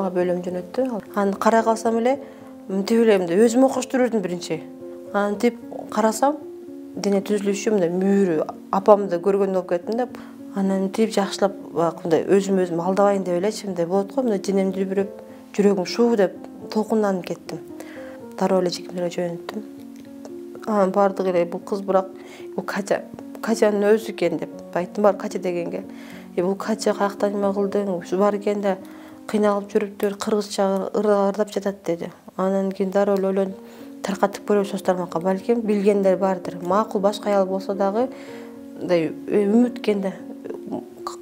мага бөлөм жөнөттү. Аны карай калсам эле мынтип эле өзүмө окуштуруп жүрдүм биринчи. Антип карасам дене түзүлүшү мындай мүйүрү апамды көргөндө болуп кеттим да. Анан мынтип жакшылап мындай өзүм алдабайын деп элечи, мындай болот го, мындай денем дүрбүрөп, жүрөгүм шуу деп толкунданып кеттим. Дароо эле жекемерге жөнөттүм. Анан бардыгы эле бул кыз бирок бул Катянын өзү экен деп айттым бар Катя дегенге. Бул Катя каяктан неме кылдың, ушу бар экен да кыйналып жүрүптүр, кыргызча ырдап жатат деди. Анан кийин дароо эле ойлонуп таркатып көрөбүз соц тармакка. Балким билгендер бардыр. Макул башка аял болсо дагы мындай үмүт экен да.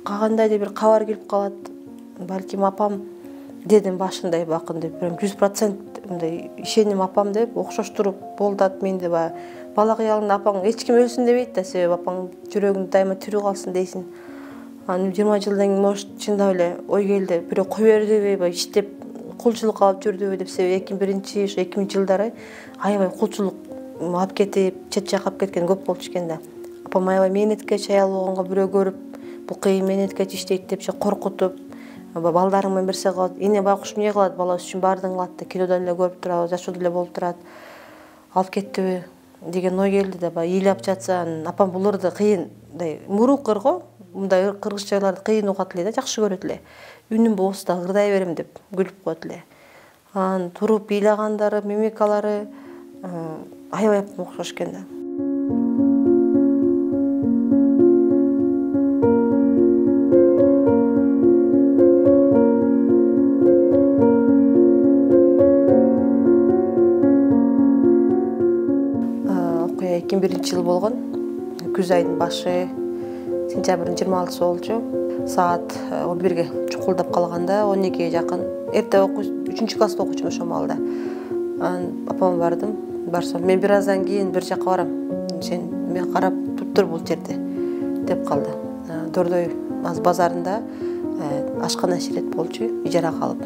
Кагандайдыр бир кабар келип калат. Балким апам дедим башында бакын деп, прям 100% мындай ишеним апам деп окшоштуруп болдат менде баягы бала кыялында апаң эч ким өлсүн дебейт да, себеби апаң жүрөгүң дайыма тирүү калсын дейсиң. Анан 20 жылдан кийин может чындап эле ой келди, бирөө кой бердиби, баягы иштеп кулчулук алып жүрдүбү деп, себеби 2000-жылдары аябай кулчулук алып кетип, чет жакка алып кеткен көп болчу экен да. Апам аябай мээнеткеч аял болгонго бирөө көрүп, бул кыйын мээнеткеч иштейт депчи коркутуп, балдарың менен нерсе кылат, эне байкуш эмне кылат, баласы үчүн баардыгын кылат да, кинодон эле көрүп турабыз, жашоодо эле болуп турат. Алып кеттиби деген ой келди да, баягы ыйлап жатса, апам бул ырды кыйын, мындай мурук ыр го, мындай кыргызчаларды кыйын угат эле да, жакшы көрөт эле. Үнүм болсо да ырдай берем деп күлүп коет эле. Анан туруп ыйлагандары, мимикалары аябай апамга окшош экен да. Окуя 2001-жыл болгон. Күз айдын башы, сентябрдын 26-сы болчу. Саат 11-ге чукулдап калганда 12-ге жакын эрте 3-чү класста окучумун ошол маалда. Анан апама бардым. Барсам, мен бир аздан кийин бир жакка барам. Сен мен карап туруп бул жерде деп калды. Дордой базарында ашкана иширет болчу, ижарага алып,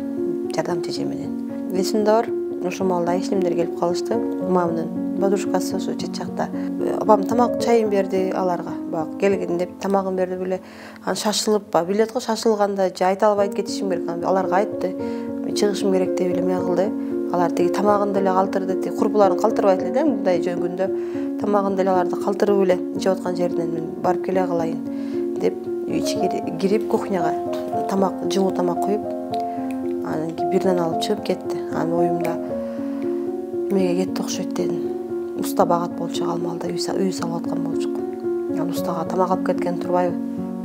жардамчы эже менен. Эсимде бар, ошол маалда айшилимдер келип калышты. Маманын подружкасы ошо чет жакта. Апам тамак чайын берди аларга. Бак келгин деп тамагын берди беле. Анан шашылып, билет го шашылганда же айта албайт кетишим керек. Аларга айтты. Чыгышым керек деп эле эмне кылды. Алар тиги тамагын деле калтырды, тиги курбуларын калтырбайт эле да, мындай жөнгүндө. Тамагын деле аларды калтырып эле жеп аткан жеринен мен барып келе калайын деп ичке кирип кухняга тамак, жылуу тамак коюп, анан кийин биринен алып чыгып кетти. Анан оюмда эмеге кетти окшойт дедим. Уста багат болчу калмалда, үй салып аткан болчук. Анан устага тамак алып кеткен турбайбы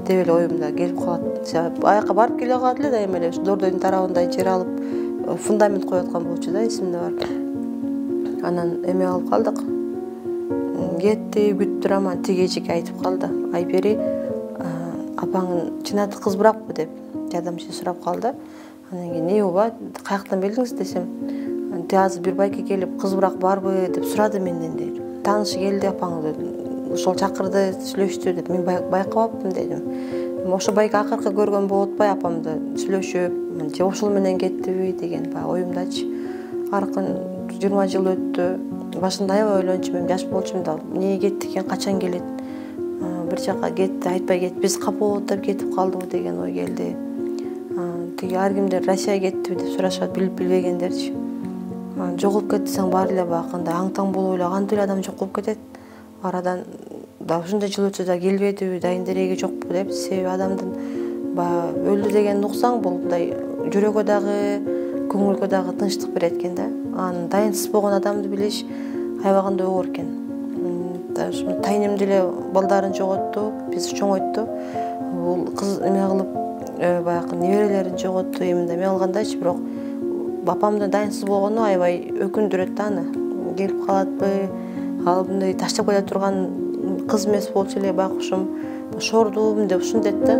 деп эле оюмда келип калат. Аяка барып келе калат эле дайыма эле Дордойдун тарабында жер алып фундамент коюп аткан болчу да, эсимде бар. Анан эме алып калдык. Кетти, күтүп турам, анан тиги эжеке айтып калды. Айбери, апаңын чынаты кыз биракпы деп жардамчы сурап калды. Анан кийин эмне оба, каяктан билдиңиз десем, азыр бир байке келип кыз бирак барбы деп сурады менден дейт. Таанышы келди апаңды, ошол чакырды, сүйлөштү деп. Мен байкабаппын дедим. Ошо байке акыркы көргөн болуп атпайбы апамды сүйлөшүп, же ошол менен кеттиби деген баягы оюмдачы. Аркын 20 жыл өттү. Башында аябай ойлончумун, мен жаш болчумун да, эмне кетти экен, качан келет? Бир жакка кетти, айтпай кетти, биз капа болот деп кетип калдыбы деген ой келди. Тиги ар кимдер Россияга кеттиби деп сурашат, билип билбегендерчи. Жоголуп кетсең баары эле бакында аң-таң болуп эле кантип эле адам жок болуп кетет. Арадан да ушундай жыл өтсө да келбедиби, дайын дереги жокпу деп, себеби адамдын баягы өлдү деген уксаң бул мындай жүрөгкө дагы, көңүлгө дагы тынчтык берет экен да. Анын дайынсыз болгон адамды билиш аябаганда оор экен. Тайнем деле балдарын жоготту, биз чоңойтту. Бул кыз эме кылып баягы неберелерин жоготту, эмне эме кылгандачы, бирок апамдын дайынсыз болгону аябай өкүндүрөт да аны. Келип калатпы, ал мындай таштап кете турган кыз эмес болчу эле байкушум, шордум деп ушун дейт да.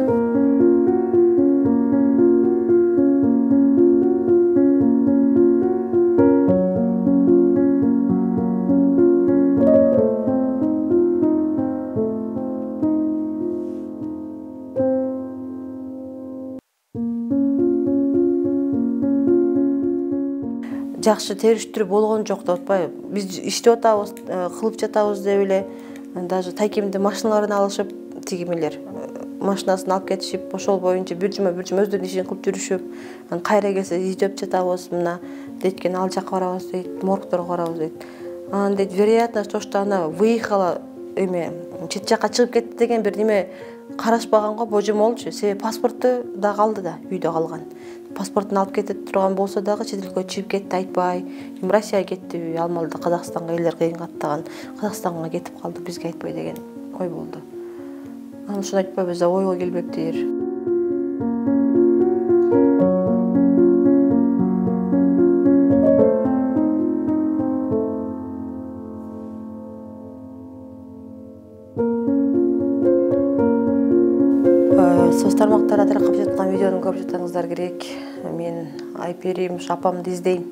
Жакшы териштирүү болгон жок деп атпайбы. Биз иштеп атабыз, кылып жатабыз деп эле даже тайкемди машиналарын алышып, тигимелер машинасын алып кетишип, ошол боюнча бир жума өздөрүнүн ишин кылып жүрүшүп, анан кайра келсе издеп жатабыз, мына дейт экен, ал жакка барабыз дейт, моргторго барабыз дейт. Анан дейт, вероятно, то, что она выехала, чет жакка чыгып кетти деген бир неме карашпаганго божомолчу. Себеби паспорту да калды да, үйдө калган. Паспортун алып кетип турган болсо дагы чет элге чыгып кетти айтпай, Россияга кеттиби, ал малда Казакстанга элдер кыйын каттаган, Казакстанга кетип калды, бизге айтпай деген ой болду. Анан ошону айтпайбыз да, ойго келбептир. Соц тармактарда таркап жаткан видеону көрүп жатсаңыздар керек. Мен Айперим, ушу апамды издейм.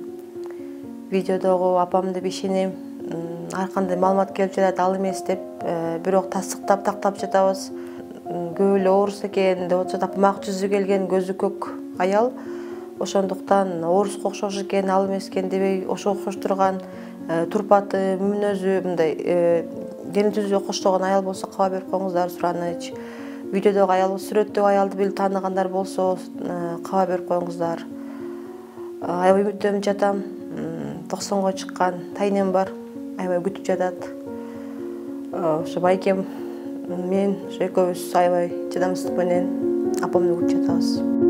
Видеодогу апам деп ишенем. Ар кандай маалымат келип жатат, ал эмес деп, бирок тастыктап тактап жатабыз. Көп эле орус экен деп атышат. Апам ак жүзү келген, көзү көк аял. Ошондуктан оруско окшош экен, ал эмес экен дебей, ошо окшоштурган турпаты, мүнөзү мындай дени түзү окшоштогон аял болсо кабар берип коюңуздар, Сураныч. Видеодогу аял, сүрөттөгү аялды бир тааныгандар болсо кабар берип коюңуздар. Аябай үмүттөнүп жатам. 90го чыккан тайнем бар. Аябай күтүп жатат. Ошо байкем мен экөөбүз аябай чыдамсыздык менен апамды күтүп жатабыз.